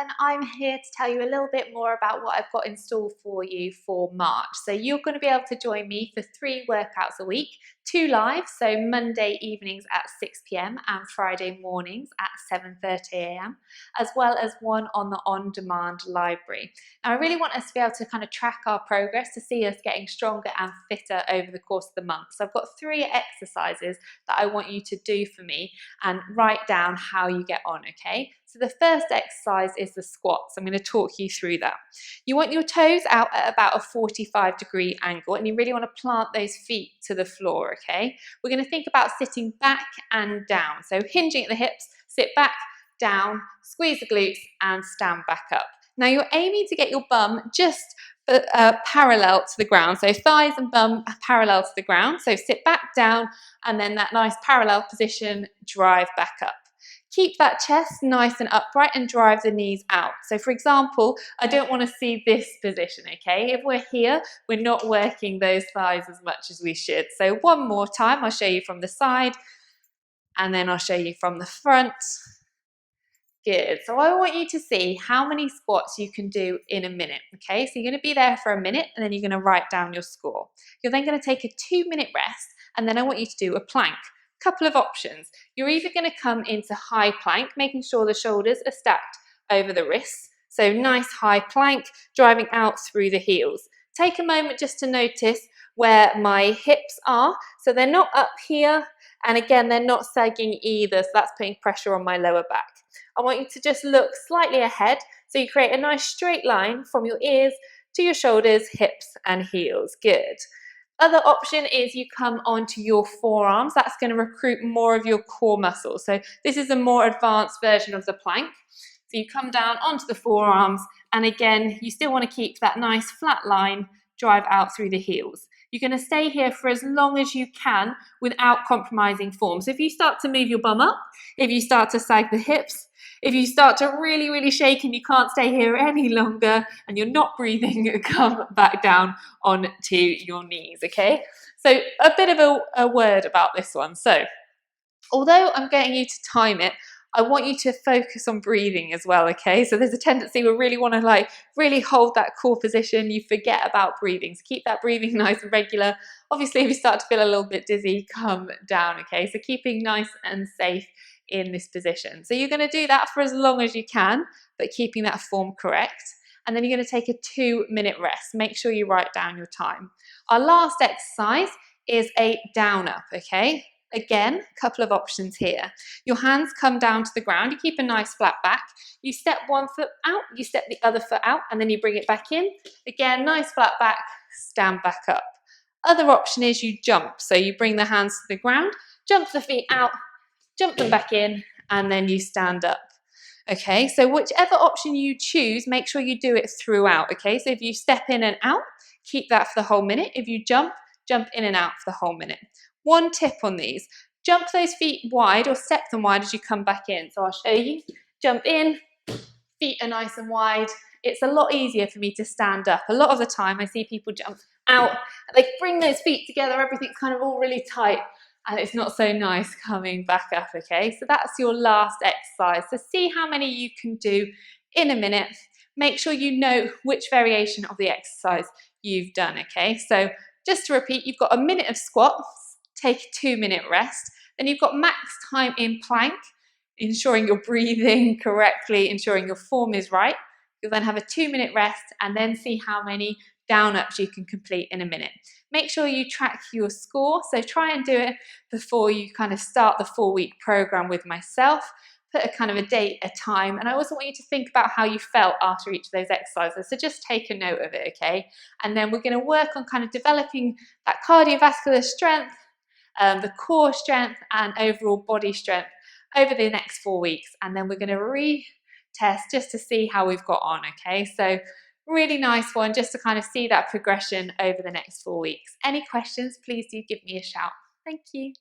Evelyn. I'm here to tell you a little bit more about what I've got in store for you for March. So you're going to be able to join me for 3 workouts a week, 2 live, so Monday evenings at 6 p.m. and Friday mornings at 7:30 a.m, as well as one on the on-demand library. Now I really want us to be able to kind of track our progress to see us getting stronger and fitter over the course of the month. So I've got 3 exercises that I want you to do for me and write down how you get on, okay? So the first exercise is the squats. I'm going to talk you through that. You want your toes out at about a 45-degree angle, and you really want to plant those feet to the floor, okay? We're going to think about sitting back and down. So hinging at the hips, sit back, down, squeeze the glutes, and stand back up. Now you're aiming to get your bum just parallel to the ground, so thighs and bum parallel to the ground. So sit back, down, and then that nice parallel position, drive back up. Keep that chest nice and upright and drive the knees out. So for example, I don't want to see this position, okay? If we're here, we're not working those thighs as much as we should. So one more time, I'll show you from the side, and then I'll show you from the front. Good. So I want you to see how many squats you can do in a minute, okay? So you're going to be there for a minute, and then you're going to write down your score. You're then going to take a 2-minute rest, and then I want you to do a plank. Couple of options. You're either going to come into high plank, making sure the shoulders are stacked over the wrists. So nice high plank, driving out through the heels. Take a moment just to notice where my hips are. So they're not up here, and again, they're not sagging either, so that's putting pressure on my lower back. I want you to just look slightly ahead, so you create a nice straight line from your ears to your shoulders, hips, and heels. Good. Other option is you come onto your forearms. That's going to recruit more of your core muscles. So this is a more advanced version of the plank. So you come down onto the forearms, and again, you still want to keep that nice flat line, drive out through the heels. You're going to stay here for as long as you can without compromising form. So if you start to move your bum up, if you start to sag the hips, if you start to really shake and you can't stay here any longer and you're not breathing, come back down onto your knees, okay? So a bit of a word about this one. So although I'm getting you to time it, I want you to focus on breathing as well, okay? So there's a tendency we really want to really hold that core position. You forget about breathing. So keep that breathing nice and regular. Obviously, if you start to feel a little bit dizzy, come down, okay? So keeping nice and safe in this position. So you're going to do that for as long as you can, but keeping that form correct. And then you're going to take a 2-minute rest. Make sure you write down your time. Our last exercise is a down up, okay? Again, a couple of options here. Your hands come down to the ground. You keep a nice flat back. You step one foot out, you step the other foot out, and then you bring it back in. Again, nice flat back, stand back up. Other option is you jump. So you bring the hands to the ground, jump the feet out, jump them back in, and then you stand up. Okay, so whichever option you choose, make sure you do it throughout. Okay, so if you step in and out, keep that for the whole minute. If you jump in and out for the whole minute. One tip on these, jump those feet wide or step them wide as you come back in. So I'll show you. Jump in, feet are nice and wide. It's a lot easier for me to stand up. A lot of the time I see people jump out, they bring those feet together, everything's kind of all really tight, and it's not so nice coming back up, okay? So that's your last exercise. So see how many you can do in a minute. Make sure you know which variation of the exercise you've done, okay? So just to repeat, you've got a minute of squats, take a 2-minute rest, then you've got max time in plank, ensuring you're breathing correctly, ensuring your form is right. You'll then have a 2-minute rest and then see how many down ups you can complete in a minute. Make sure you track your score, so try and do it before you kind of start the 4-week program with myself. Put a kind of a date, a time, and I also want you to think about how you felt after each of those exercises. So just take a note of it, okay? And then we're going to work on kind of developing that cardiovascular strength, the core strength, and overall body strength over the next 4 weeks. And then we're going to retest just to see how we've got on, okay? So really nice one, just to kind of see that progression over the next 4 weeks. Any questions, please do give me a shout. Thank you.